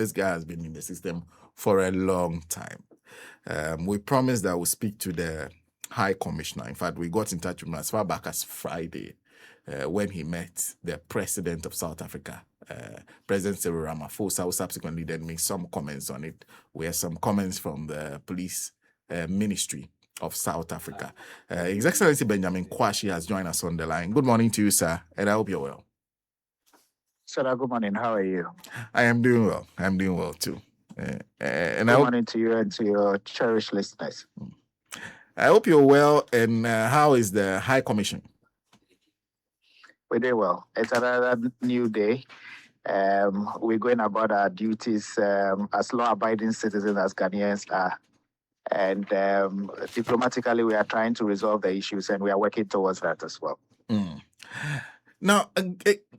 This guy has been in the system for a long time. We promised that we'll speak to the High Commissioner. In fact, we got in touch with him as far back as Friday when he met the President of South Africa, President Cyril Ramaphosa, who subsequently then made some comments on it. We have some comments from the police ministry of South Africa. His Excellency Benjamin Quarshie has joined us on the line. Good morning to you, sir, and I hope you're well. Sir, good morning. How are you? I am doing well. I'm doing well too. And good morning to you and to your cherished listeners. I hope you're well. And how is the High Commission? We're doing well. It's another new day. We're going about our duties as law-abiding citizens, as Ghanaians are. And diplomatically, we are trying to resolve the issues, and we are working towards that as well. Now,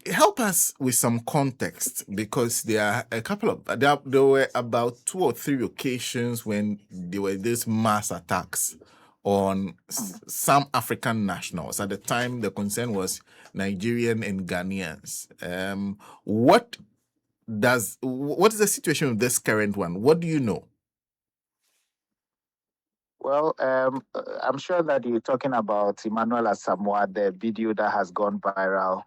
help us with some context, because there are a couple of there were about 2 or 3 occasions when there were these mass attacks on some African nationals. At the time, the concern was Nigerian and Ghanaians. What is the situation with this current one? What do you know? Well, I'm sure that you're talking about Emmanuel Asamoah, the video that has gone viral,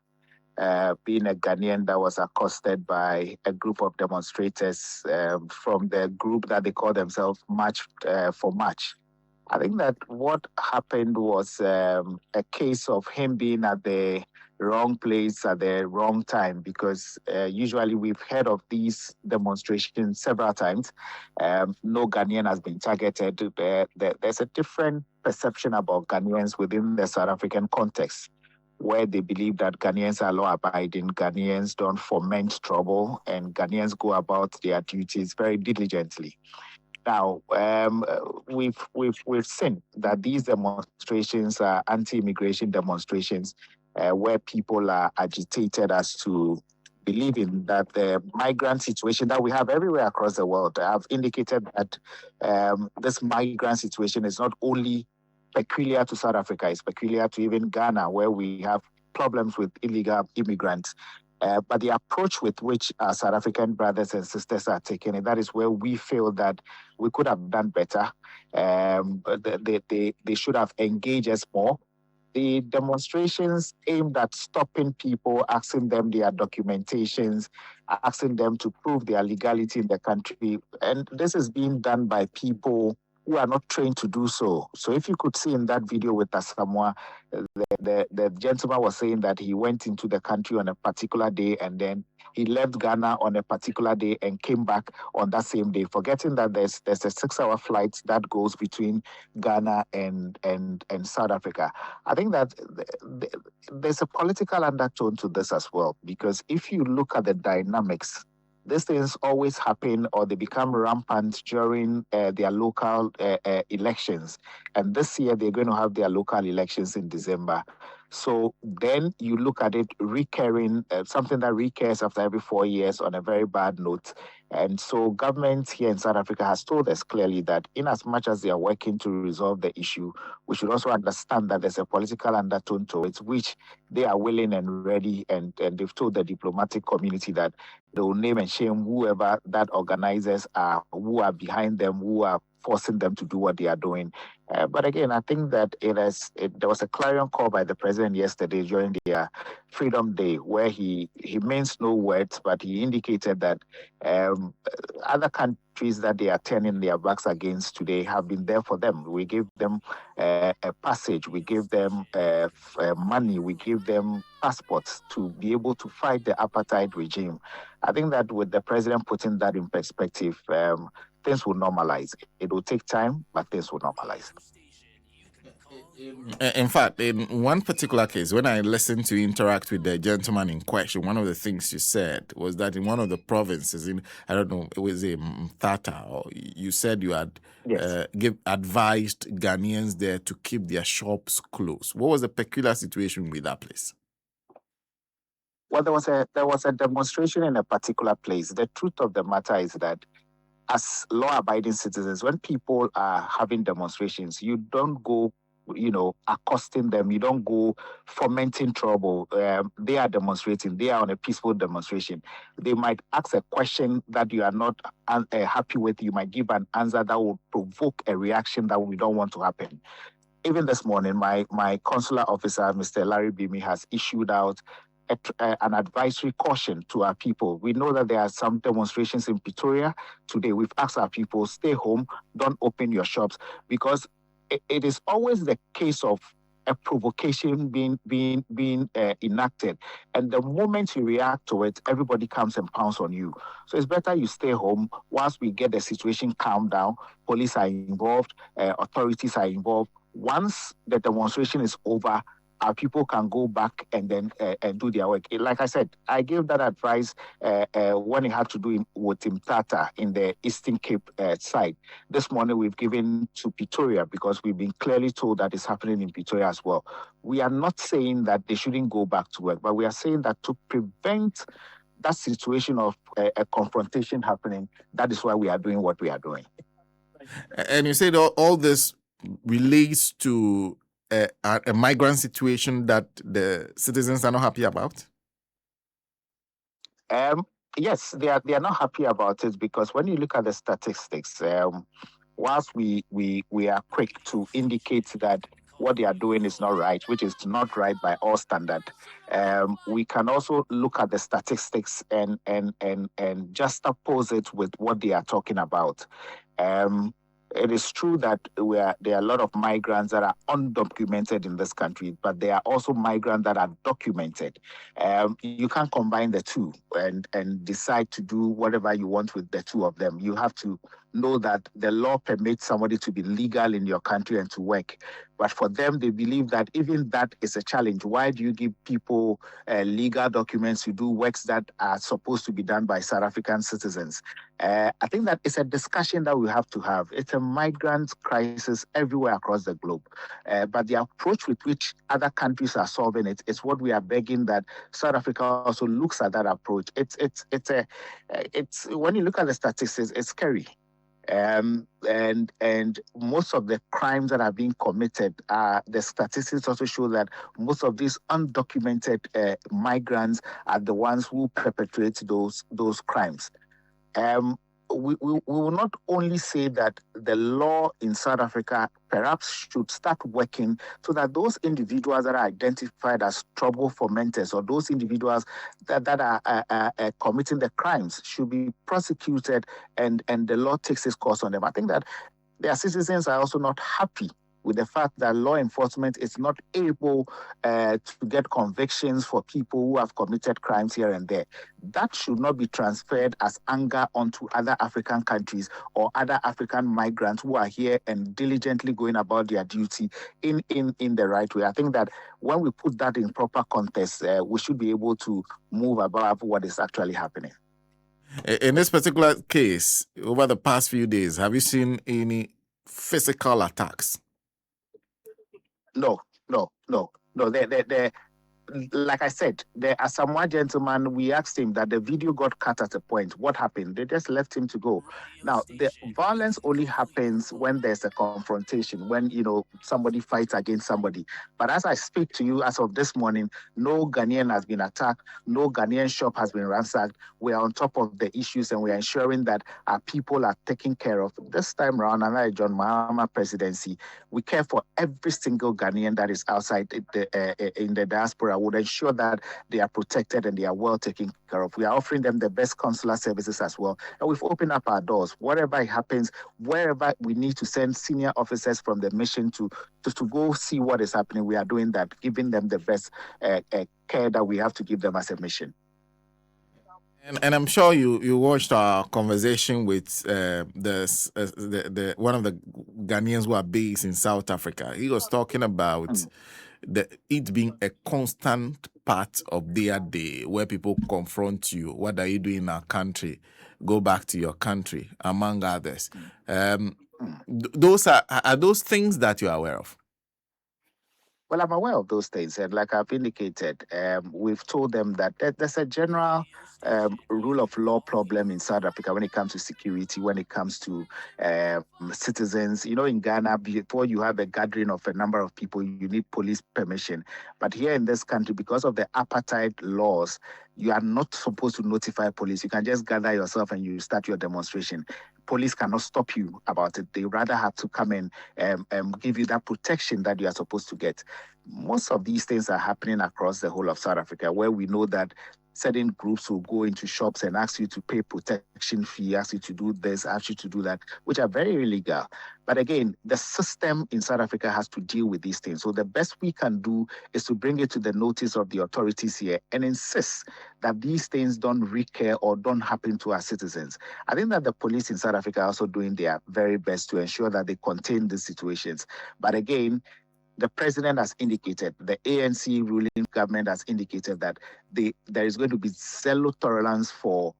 being a Ghanaian that was accosted by a group of demonstrators from the group that they call themselves March for March. I think that what happened was a case of him being at the wrong place at the wrong time, because usually we've heard of these demonstrations several times. No Ghanaian has been targeted. There's a different perception about Ghanaians within the South African context, where they believe that Ghanaians are law-abiding, Ghanaians don't foment trouble, and Ghanaians go about their duties very diligently. Now, we've seen that these demonstrations are anti-immigration demonstrations, where people are agitated as to believing that the migrant situation that we have everywhere across the world. I've indicated that this migrant situation is not only peculiar to South Africa, it's peculiar to even Ghana, where we have problems with illegal immigrants. But the approach with which our South African brothers and sisters are taking it, that is where we feel that we could have done better. They should have engaged us more. The demonstrations aimed at stopping people, asking them their documentations, asking them to prove their legality in the country. And this is being done by people who are not trained to do so. So if you could see in that video with Asamoah, the gentleman was saying that he went into the country on a particular day, and then he left Ghana on a particular day and came back on that same day, forgetting that there's a 6-hour flight that goes between Ghana and South Africa. I think that there's a political undertone to this as well, because if you look at the dynamics, these things always happen, or they become rampant during their local elections. And this year, they're going to have their local elections in December. So then you look at it recurring, something that recurs after every 4 years on a very bad note. And so government here in South Africa has told us clearly that in as much as they are working to resolve the issue, we should also understand that there's a political undertone to it, which they are willing and ready, and they've told the diplomatic community that they will name and shame whoever that organizers are, who are behind them, who are forcing them to do what they are doing. But again, I think that there was a clarion call by the president yesterday during the Freedom Day, where he means no words, but he indicated that other countries that they are turning their backs against today have been there for them. We give them a passage, we give them money, we give them passports to be able to fight the apartheid regime. I think that with the president putting that in perspective, things will normalize. It will take time, but things will normalize. In fact, in one particular case, when I listened to interact with the gentleman in question, one of the things you said was that in one of the provinces, I don't know, it was in Mthatha, or you said you had advised Ghanaians there to keep their shops closed. What was the peculiar situation with that place? Well, there was a demonstration in a particular place. The truth of the matter is that as law-abiding citizens, when people are having demonstrations, you don't go accosting them. You don't go fomenting trouble. They are demonstrating. They are on a peaceful demonstration. They might ask a question that you are not happy with. You might give an answer that will provoke a reaction that we don't want to happen. Even this morning, my consular officer, Mr. Larry Bimi, has issued out an advisory caution to our people. We know that there are some demonstrations in Pretoria today. We've asked our people, stay home, don't open your shops, because it is always the case of a provocation being enacted, and the moment you react to it, everybody comes and pounds on you. So it's better you stay home whilst we get the situation calmed down. Police are involved, authorities are involved. Once the demonstration is over, our people can go back and then do their work. Like I said, I gave that advice when it had to do with Imtata in the Eastern Cape side. This morning we've given to Pretoria because we've been clearly told that it's happening in Pretoria as well. We are not saying that they shouldn't go back to work, but we are saying that to prevent that situation of a confrontation happening, that is why we are doing what we are doing. And you said all this relates to a migrant situation that the citizens are not happy about? Yes, they are not happy about it, because when you look at the statistics, whilst we are quick to indicate that what they are doing is not right, which is not right by all standard, we can also look at the statistics and juxtapose it with what they are talking about. It is true that there are a lot of migrants that are undocumented in this country, but there are also migrants that are documented. You can't combine the two and decide to do whatever you want with the two of them. You have to know that the law permits somebody to be legal in your country and to work. But for them, they believe that even that is a challenge. Why do you give people legal documents to do works that are supposed to be done by South African citizens? I think that it's a discussion that we have to have. It's a migrant crisis everywhere across the globe. But the approach with which other countries are solving it is what we are begging that South Africa also looks at that approach. It's when you look at the statistics, it's scary. And most of the crimes that are being committed, the statistics also show that most of these undocumented migrants are the ones who perpetrate those crimes. We will not only say that the law in South Africa perhaps should start working so that those individuals that are identified as trouble fomenters, or those individuals that are committing the crimes, should be prosecuted and the law takes its course on them. I think that their citizens are also not happy with the fact that law enforcement is not able to get convictions for people who have committed crimes here and there. That should not be transferred as anger onto other African countries or other African migrants who are here and diligently going about their duty in the right way. I think that when we put that in proper context, we should be able to move above what is actually happening. In this particular case, over the past few days, have you seen any physical attacks? No. Like I said, the Asamoah gentleman, we asked him that the video got cut at a point. What happened? They just left him to go. Now, the violence only happens when there's a confrontation, when, somebody fights against somebody. But as I speak to you, as of this morning, no Ghanaian has been attacked. No Ghanaian shop has been ransacked. We are on top of the issues, and we are ensuring that our people are taken care of. This time around, under John Mahama presidency, we care for every single Ghanaian that is outside in the diaspora. Would ensure that they are protected and they are well taken care of. We are offering them the best consular services as well. And we've opened up our doors. Whatever it happens, wherever we need to send senior officers from the mission to go see what is happening, we are doing that, giving them the best care that we have to give them as a mission. And I'm sure you watched our conversation with the one of the Ghanaians who are based in South Africa. He was talking about it being a constant part of their day, where people confront you. What are you doing in our country? Go back to your country, among others. Those are those things that you are aware of? Well, I'm aware of those things, and like I've indicated, we've told them that there's a general rule of law problem in South Africa when it comes to security, when it comes to citizens. You know, in Ghana, before you have a gathering of a number of people, you need police permission. But here in this country, because of the apartheid laws, you are not supposed to notify police. You can just gather yourself and you start your demonstration. Police cannot stop you about it. They rather have to come and give you that protection that you are supposed to get. Most of these things are happening across the whole of South Africa, where we know that certain groups will go into shops and ask you to pay protection fee, ask you to do this, ask you to do that, which are very illegal. But again, the system in South Africa has to deal with these things. So the best we can do is to bring it to the notice of the authorities here and insist that these things don't recur or don't happen to our citizens. I think that the police in South Africa are also doing their very best to ensure that they contain these situations. But again, the president has indicated, the ANC ruling government has indicated that there is going to be zero tolerance for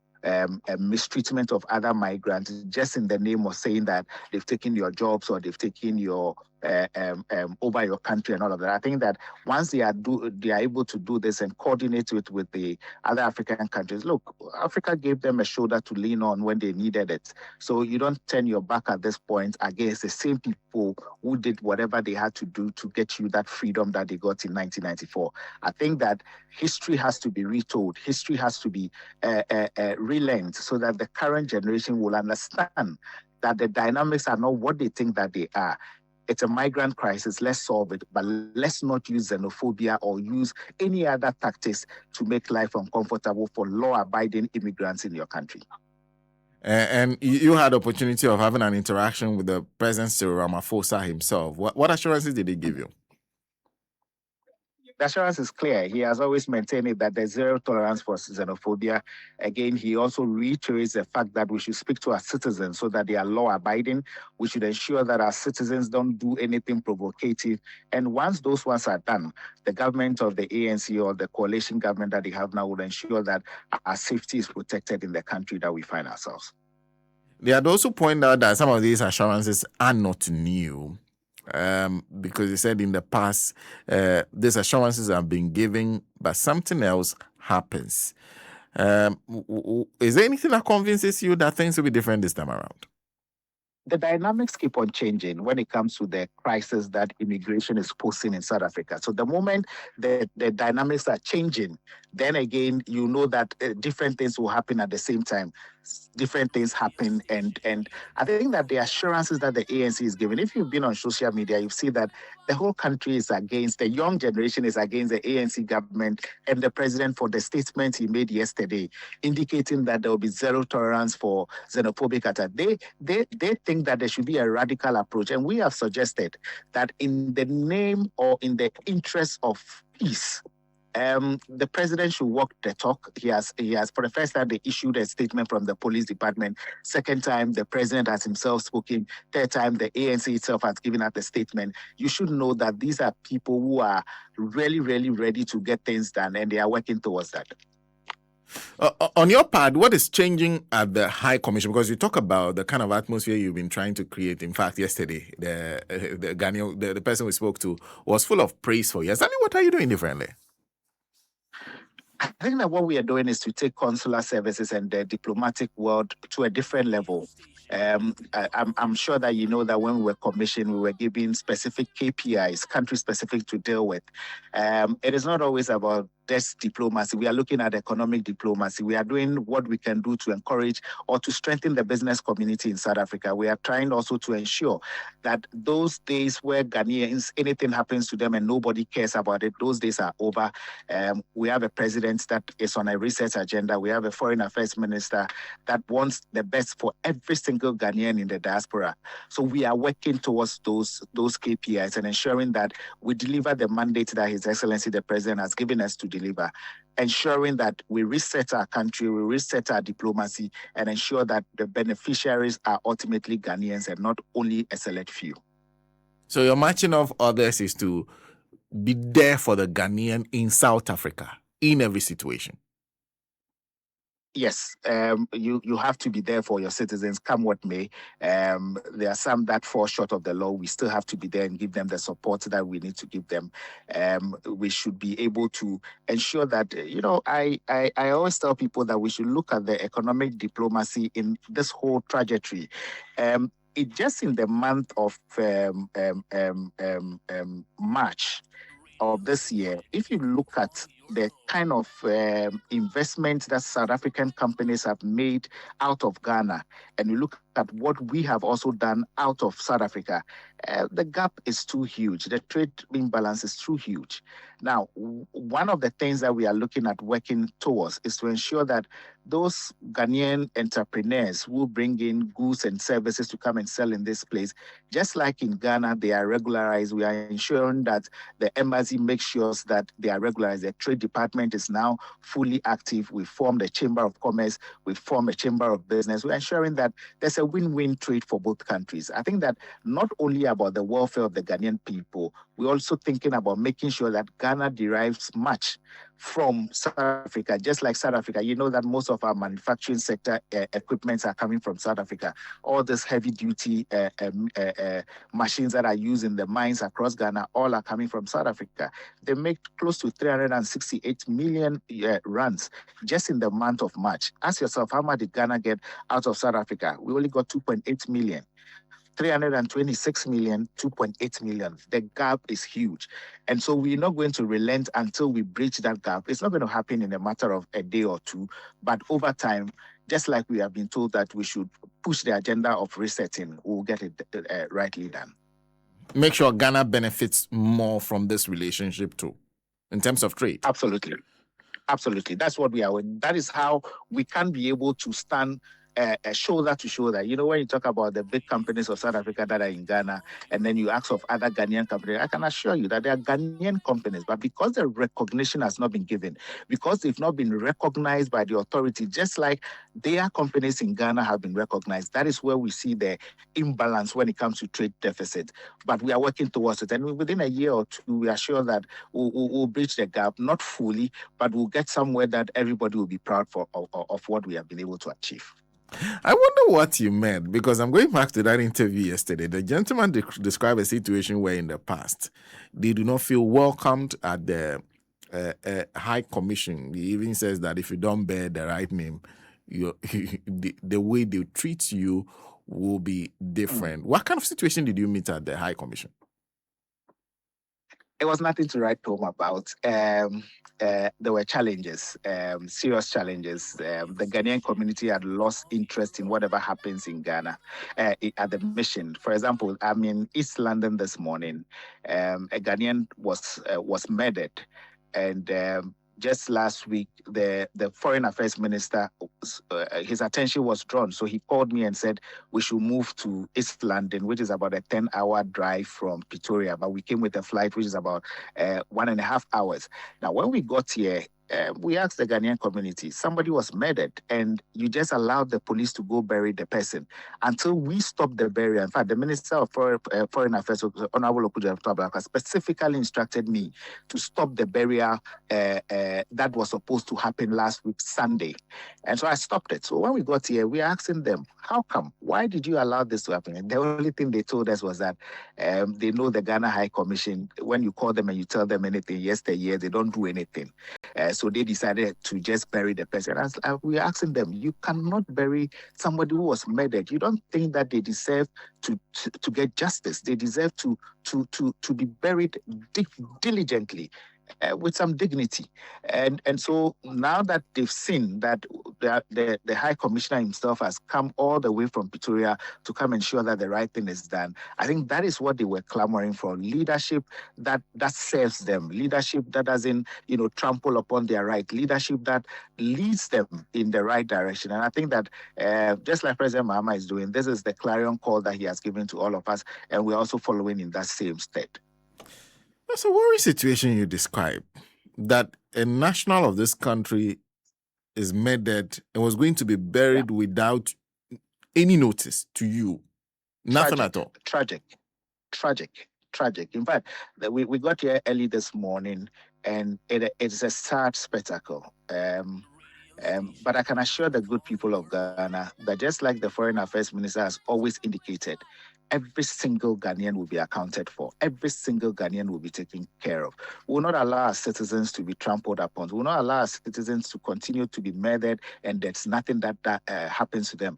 mistreatment of other migrants just in the name of saying that they've taken your jobs or they've taken your over your country and all of that. I think that once they are able to do this and coordinate it with the other African countries, look, Africa gave them a shoulder to lean on when they needed it. So you don't turn your back at this point against the same people who did whatever they had to do to get you that freedom that they got in 1994. I think that history has to be retold. History has to be relearned so that the current generation will understand that the dynamics are not what they think that they are. It's a migrant crisis. Let's solve it, but let's not use xenophobia or use any other tactics to make life uncomfortable for law-abiding immigrants in your country. And you had opportunity of having an interaction with the President Cyril Ramaphosa himself. What assurances did he give you? The assurance is clear. He has always maintained that there's zero tolerance for xenophobia. Again, he also reiterates the fact that we should speak to our citizens so that they are law-abiding. We should ensure that our citizens don't do anything provocative. And once those ones are done, the government of the ANC or the coalition government that they have now will ensure that our safety is protected in the country that we find ourselves. There are those who point out that some of these assurances are not new. Because he said in the past, these assurances have been given, but something else happens. Is there anything that convinces you that things will be different this time around? The dynamics keep on changing when it comes to the crisis that immigration is posing in South Africa. So the moment the dynamics are changing, then again, you know that different things will happen at the same time. Different things happen. And I think that the assurances that the ANC is giving, if you've been on social media, you've seen that the whole country is against, the young generation is against the ANC government and the president for the statement he made yesterday, indicating that there will be zero tolerance for xenophobic attacks. They think that there should be a radical approach. And we have suggested that in the name or in the interest of peace, the president should walk the talk. He has for the first time they issued a statement from the police department. Second time the president has himself spoken. Third time the ANC itself has given out a statement. You should know that these are people who are really, really ready to get things done, and they are working towards that. On your part, what is changing at the High Commission? Because you talk about the kind of atmosphere you've been trying to create. In fact, yesterday, the Ghanaian, the person we spoke to was full of praise for you. Exactly, what are you doing differently? I think that what we are doing is to take consular services and the diplomatic world to a different level. I'm sure that you know that when we were commissioned, we were given specific KPIs, country specific to deal with. It is not always about this diplomacy. We are looking at economic diplomacy. We are doing what we can do to encourage or to strengthen the business community in South Africa. We are trying also to ensure that those days where Ghanaians, anything happens to them and nobody cares about it, those days are over. We have a president that is on a research agenda. We have a foreign affairs minister that wants the best for every single Ghanaian in the diaspora. So we are working towards those KPIs and ensuring that we deliver the mandate that His Excellency the President has given us to deliver, ensuring that we reset our country, we reset our diplomacy, and ensure that the beneficiaries are ultimately Ghanaians and not only a select few. So your marching of others is to be there for the Ghanaian in South Africa in every situation. Yes, you have to be there for your citizens, come what may. There are some that fall short of the law. We still have to be there and give them the support that we need to give them. We should be able to ensure that I always tell people that we should look at the economic diplomacy in this whole trajectory. It just in the month of March of this year, if you look at the kind of investment that South African companies have made out of Ghana, and you look at what we have also done out of South Africa, the gap is too huge. The trade imbalance is too huge. Now, one of the things that we are looking at working towards is to ensure that those Ghanaian entrepreneurs who bring in goods and services to come and sell in this place, just like in Ghana, they are regularized. We are ensuring that the embassy makes sure that they are regularized. The Trade Department is now fully active. We formed a Chamber of Commerce. We formed a Chamber of Business. We're ensuring that there's a win-win trade for both countries. I think that not only about the welfare of the Ghanaian people, we're also thinking about making sure that Ghana derives much from South Africa, just like South Africa. You know that most of our manufacturing sector equipments are coming from South Africa. All these heavy-duty machines that are used in the mines across Ghana, all are coming from South Africa. They make close to 368 million rands just in the month of March. Ask yourself, how much did Ghana get out of South Africa? We only got 2.8 million. 326 million, 2.8 million. The gap is huge. And so we're not going to relent until we bridge that gap. It's not going to happen in a matter of a day or two, but over time, just like we have been told that we should push the agenda of resetting, we'll get it rightly done. Make sure Ghana benefits more from this relationship too, in terms of trade. Absolutely. Absolutely. That's what we are. That is how we can be able to stand shoulder to shoulder. You know, when you talk about the big companies of South Africa that are in Ghana, and then you ask of other Ghanaian companies, I can assure you that they are Ghanaian companies, but because the recognition has not been given, because they've not been recognized by the authority, just like their companies in Ghana have been recognized, that is where we see the imbalance when it comes to trade deficit. But we are working towards it, and within a year or two, we are sure that we'll bridge the gap, not fully, but we'll get somewhere that everybody will be proud of what we have been able to achieve. I wonder what you meant, because I'm going back to that interview yesterday. The gentleman described a situation where in the past they do not feel welcomed at the High Commission. He even says that if you don't bear the right name, the way they treat you will be different. What kind of situation did you meet at the High Commission? It was nothing to write home about. There were challenges, serious challenges. The Ghanaian community had lost interest in whatever happens in Ghana at the mission. For example, I'm in East London this morning. A Ghanaian was murdered, and just last week, the foreign affairs minister, his attention was drawn. So he called me and said, we should move to East London, which is about a 10-hour drive from Pretoria. But we came with a flight, which is about 1.5 hours. Now, when we got here, we asked the Ghanaian community, somebody was murdered, and you just allowed the police to go bury the person until we stopped the burial. In fact, the Minister of Foreign Affairs, Honorable Okuja Tabaka, specifically instructed me to stop the burial that was supposed to happen last week, Sunday. And so I stopped it. So when we got here, we asked them, how come? Why did you allow this to happen? And the only thing they told us was that they know the Ghana High Commission. When you call them and you tell them anything, yesteryear, they don't do anything. So they decided to just bury the person. As we were asking them, you cannot bury somebody who was murdered. You don't think that they deserve to get justice. They deserve to be buried diligently. With some dignity. And so now that they've seen that the High Commissioner himself has come all the way from Pretoria to come ensure that the right thing is done, I think that is what they were clamoring for. Leadership that serves them, leadership that doesn't, trample upon their right, leadership that leads them in the right direction. And I think that just like President Mahama is doing, this is the clarion call that he has given to all of us, and we're also following in that same state. That's a worrying situation you describe, that a national of this country is murdered and was going to be buried without any notice to you. Nothing at all. Tragic. In fact, we got here early this morning, and it's a sad spectacle. But I can assure the good people of Ghana that just like the Foreign Affairs Minister has always indicated, every single Ghanaian will be accounted for. Every single Ghanaian will be taken care of. We will not allow our citizens to be trampled upon. We will not allow our citizens to continue to be murdered and there's nothing that happens to them.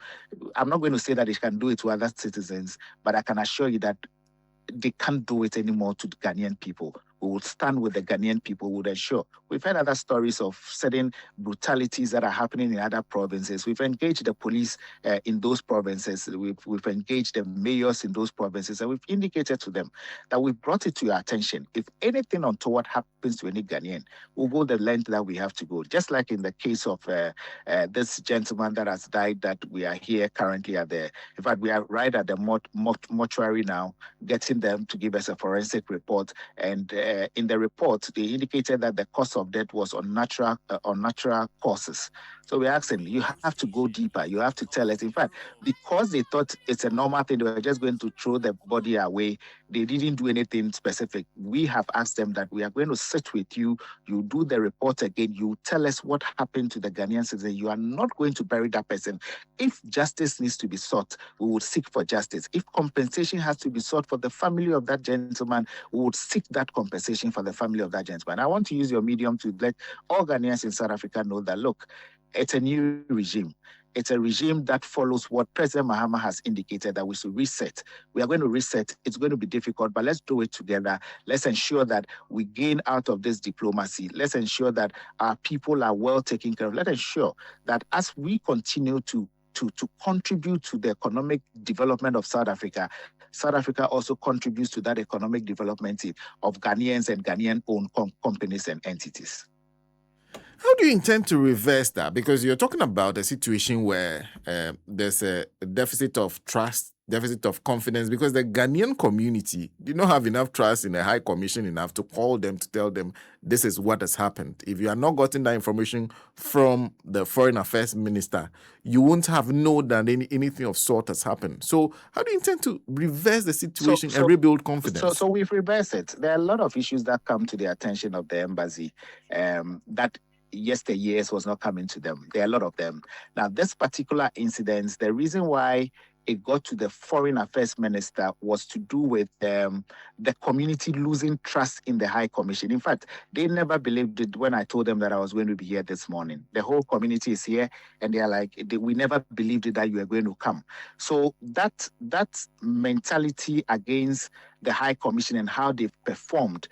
I'm not going to say that they can do it to other citizens, but I can assure you that they can't do it anymore to the Ghanaian people. We will stand with the Ghanaian people, we would ensure. We've heard other stories of certain brutalities that are happening in other provinces. We've engaged the police in those provinces. We've engaged the mayors in those provinces, and we've indicated to them that we've brought it to your attention. If anything untoward happens to any Ghanaian, we'll go the length that we have to go. Just like in the case of this gentleman that has died, that we are here currently at the, in fact, we are right at the mortuary now, getting them to give us a forensic report. And in the report, they indicated that the cause of death was unnatural causes. So we're asking, you have to go deeper. You have to tell us. In fact, because they thought it's a normal thing, they were just going to throw the body away. They didn't do anything specific. We have asked them that we are going to sit with you. You do the report again. You tell us what happened to the Ghanaian citizen. You are not going to bury that person. If justice needs to be sought, we would seek for justice. If compensation has to be sought for the family of that gentleman, we would seek that compensation for the family of that gentleman. I want to use your medium to let all Ghanaians in South Africa know that, look, it's a new regime. It's a regime that follows what President Mahama has indicated, that we should reset. We are going to reset. It's going to be difficult, but let's do it together. Let's ensure that we gain out of this diplomacy. Let's ensure that our people are well taken care of. Let's ensure that as we continue to contribute to the economic development of South Africa also contributes to that economic development of Ghanaians and Ghanaian-owned companies and entities. How do you intend to reverse that? Because you're talking about a situation where there's a deficit of trust, deficit of confidence, because the Ghanaian community did not have enough trust in the High Commission enough to call them, to tell them this is what has happened. If you are not gotten that information from the Foreign Affairs Minister, you won't have known that anything of sort has happened. So how do you intend to reverse the situation and rebuild confidence? So we've reversed it. There are a lot of issues that come to the attention of the embassy that yesteryears was not coming to them. There are a lot of them. Now, this particular incident, the reason why it got to the Foreign Affairs Minister was to do with the community losing trust in the High Commission. In fact, they never believed it when I told them that I was going to be here this morning. The whole community is here, and they're like, we never believed it that you were going to come. So that mentality against the High Commission and how they've performed,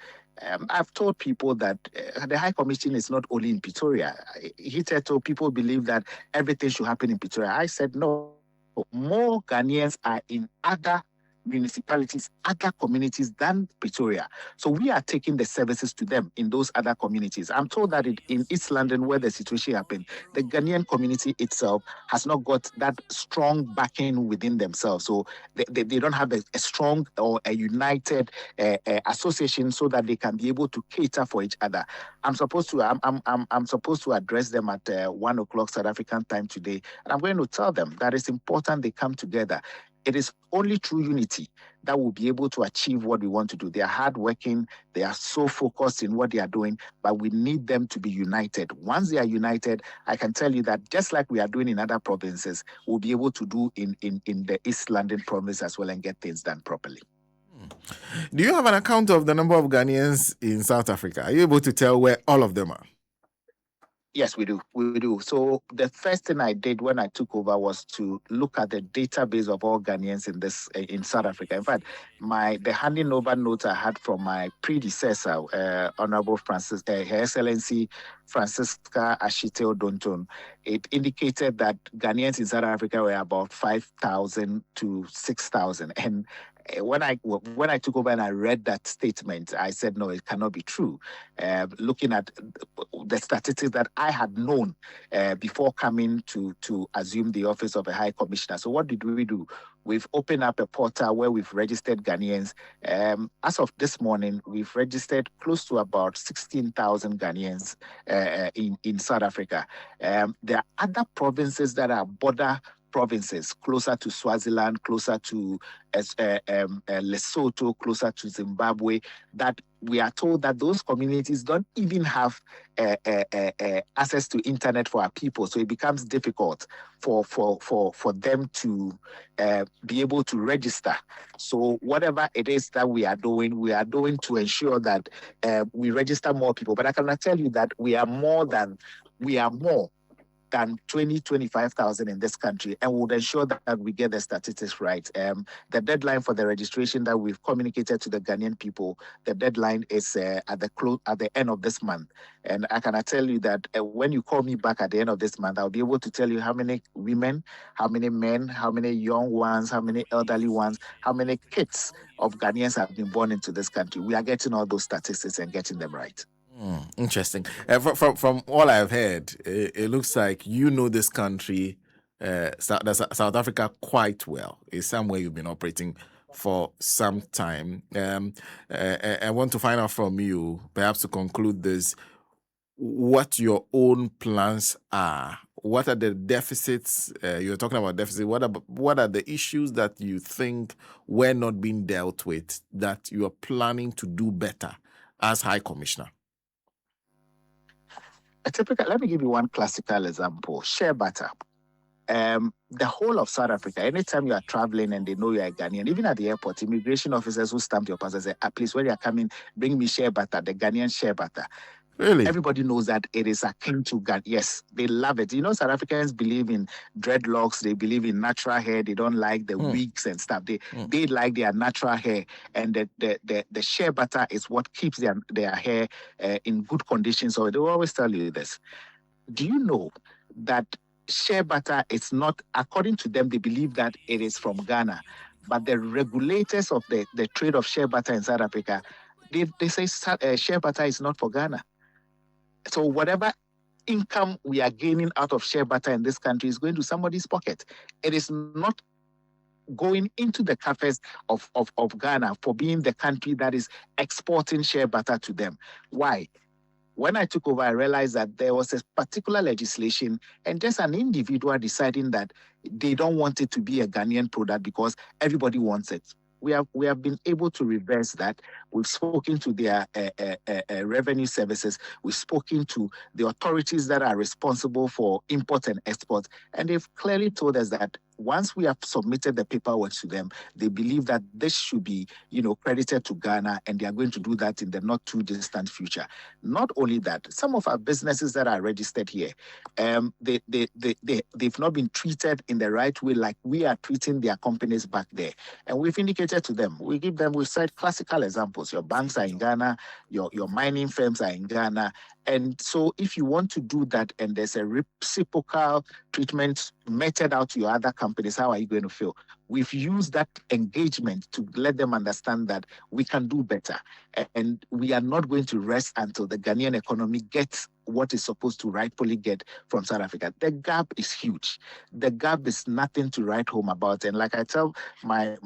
I've told people that the High Commission is not only in Pretoria. Hitherto, people believe that everything should happen in Pretoria. I said no. More Ghanaians are in other municipalities, other communities than Pretoria. So we are taking the services to them in those other communities. I'm told that in East London, where the situation happened, the Ghanaian community itself has not got that strong backing within themselves. So they don't have a strong or a united association so that they can be able to cater for each other. I'm supposed to address them at 1 o'clock South African time today, and I'm going to tell them that it's important they come together. It is only through unity that we'll be able to achieve what we want to do. They are hardworking. They are so focused in what they are doing, but we need them to be united. Once they are united, I can tell you that just like we are doing in other provinces, we'll be able to do in the East London province as well and get things done properly. Do you have an account of the number of Ghanaians in South Africa? Are you able to tell where all of them are? Yes, we do. We do. So the first thing I did when I took over was to look at the database of all Ghanaians in South Africa. In fact, the handing over note I had from my predecessor, Honorable Her Excellency Francisca Ashite Odonton, it indicated that Ghanaians in South Africa were about 5,000 to 6,000. And when I took over and I read that statement, I said, no, it cannot be true. Looking at the statistics that I had known before coming to assume the office of a High Commissioner. So what did we do? We've opened up a portal where we've registered Ghanaians. As of this morning, we've registered close to about 16,000 Ghanaians in South Africa. There are other provinces that are border provinces, closer to Swaziland, closer to Lesotho, closer to Zimbabwe, that we are told that those communities don't even have access to internet for our people. So it becomes difficult for them to be able to register. So whatever it is that we are doing to ensure that we register more people. But I cannot tell you that we are more than 25,000 in this country, and would ensure that we get the statistics right. The deadline for the registration that we've communicated to the Ghanaian people, the deadline is at the end of this month. And I cannot tell you that when you call me back at the end of this month, I'll be able to tell you how many women, how many men, how many young ones, how many elderly ones, how many kids of Ghanaians have been born into this country. We are getting all those statistics and getting them right. Interesting. From all I've heard, it looks like you know this country, South Africa, quite well. It's somewhere you've been operating for some time. I want to find out from you, perhaps to conclude this, what your own plans are. What are the deficits? You're talking about deficit. What are the issues that you think were not being dealt with that you are planning to do better as High Commissioner? Let me give you one classical example. Share butter. The whole of South Africa, anytime you are traveling and they know you are a Ghanaian, even at the airport, immigration officers who stamp your passport say, please, when you are coming, bring me share butter, the Ghanaian share butter. Really? Everybody knows that it is akin to Ghana. Yes, they love it. You know, South Africans believe in dreadlocks. They believe in natural hair. They don't like the wigs and stuff. They like their natural hair. And the shea butter is what keeps their hair in good condition. So they will always tell you this. Do you know that shea butter is not, according to them, they believe that it is from Ghana. But the regulators of the trade of shea butter in South Africa, they say shea butter is not for Ghana. So whatever income we are gaining out of shea butter in this country is going to somebody's pocket. It is not going into the coffers of Ghana for being the country that is exporting shea butter to them. Why? When I took over, I realized that there was a particular legislation and just an individual deciding that they don't want it to be a Ghanaian product because everybody wants it. We have been able to reverse that. We've spoken to their revenue services. We've spoken to the authorities that are responsible for import and export, and they've clearly told us that once we have submitted the paperwork to them, they believe that this should be, credited to Ghana, and they are going to do that in the not too distant future. Not only that, some of our businesses that are registered here, they've not been treated in the right way like we are treating their companies back there. And we've indicated to them, we've said classical examples. Your banks are in Ghana, your mining firms are in Ghana. And so if you want to do that and there's a reciprocal treatment meted out to your other companies, how are you going to feel? We've used that engagement to let them understand that we can do better. And we are not going to rest until the Ghanaian economy gets what is supposed to rightfully get from South Africa. The gap is huge. The gap is nothing to write home about. And like I tell my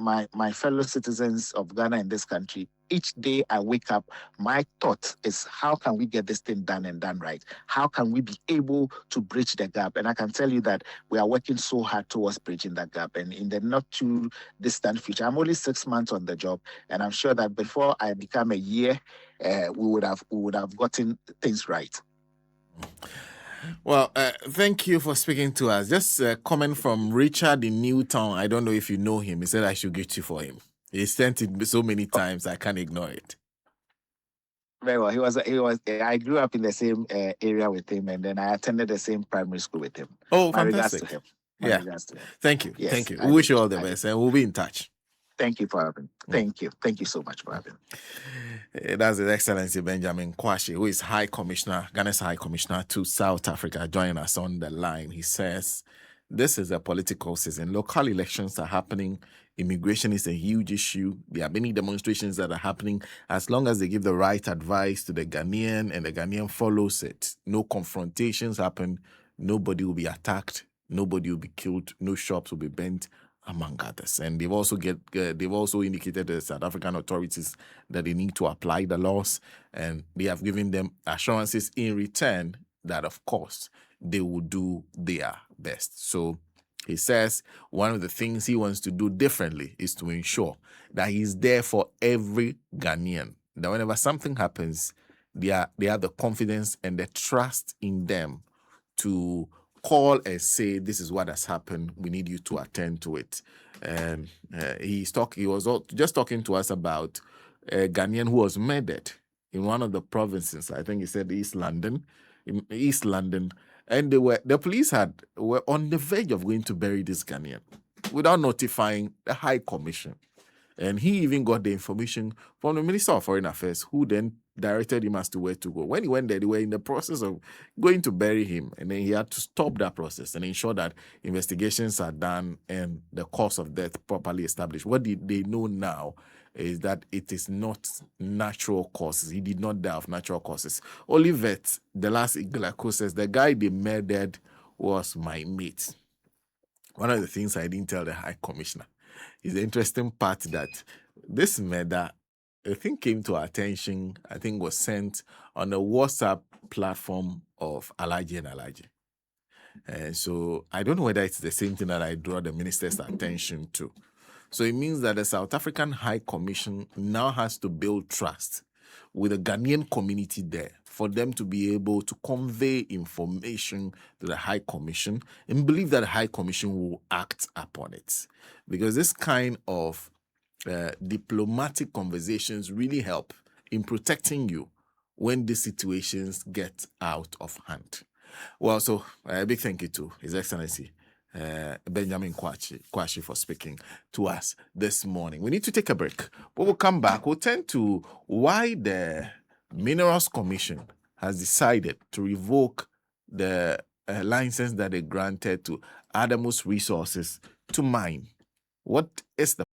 fellow citizens of Ghana in this country, each day I wake up, my thought is, how can we get this thing done and done right? How can we be able to bridge the gap? And I can tell you that we are working so hard towards bridging that gap. And in the not too distant future, I'm only 6 months on the job, and I'm sure that before I become a year, we would have gotten things right. Well, thank you for speaking to us. Just a comment from Richard in Newtown. I don't know if you know him. He said I should get you for him. He sent it so many times, I can't ignore it. Very well. He was. I grew up in the same area with him, and then I attended the same primary school with him. Oh, My fantastic! Regards to him. Yeah. Regards to him. Thank you. Yes, Thank you. We wish you all the best, and we'll be in touch. Thank you for having. Thank you. Thank you so much for having. That's His Excellency Benjamin Quarshie, who is Ghana's High Commissioner to South Africa, joining us on the line. He says, this is a political season. Local elections are happening. Immigration is a huge issue. There are many demonstrations that are happening. As long as they give the right advice to the Ghanaian and the Ghanaian follows it, no confrontations happen, nobody will be attacked, nobody will be killed, no shops will be burnt, among others. And they've also indicated to the South African authorities that they need to apply the laws, and they have given them assurances in return that, of course, they will do their best. So He says one of the things he wants to do differently is to ensure that he's there for every Ghanaian. That whenever something happens, they have the confidence and the trust in them to call and say, this is what has happened. We need you to attend to it. And he was just talking to us about a Ghanaian who was murdered in one of the provinces. I think he said East London. In East London, and the police were on the verge of going to bury this Ghanaian without notifying the High Commission. And he even got the information from the Minister of Foreign Affairs, who then directed him as to where to go. When he went there, they were in the process of going to bury him, and then he had to stop that process and ensure that investigations are done and the cause of death properly established. What they know now is that it is not natural causes. He did not die of natural causes. Olivet, the last Iglaco, says, the guy they murdered was my mate. One of the things I didn't tell the High Commissioner is the interesting part that this murder, I think, came to our attention, I think was sent on the WhatsApp platform of Alaji and Alaji. And so I don't know whether it's the same thing that I draw the minister's attention to. So it means that the South African High Commission now has to build trust with the Ghanaian community there for them to be able to convey information to the High Commission and believe that the High Commission will act upon it. Because this kind of diplomatic conversations really help in protecting you when these situations get out of hand. Well, so a big thank you to His Excellency Benjamin Quarshie for speaking to us this morning. We need to take a break, but we'll come back. We'll turn to why the Minerals Commission has decided to revoke the license that they granted to Adamus Resources to mine. What is the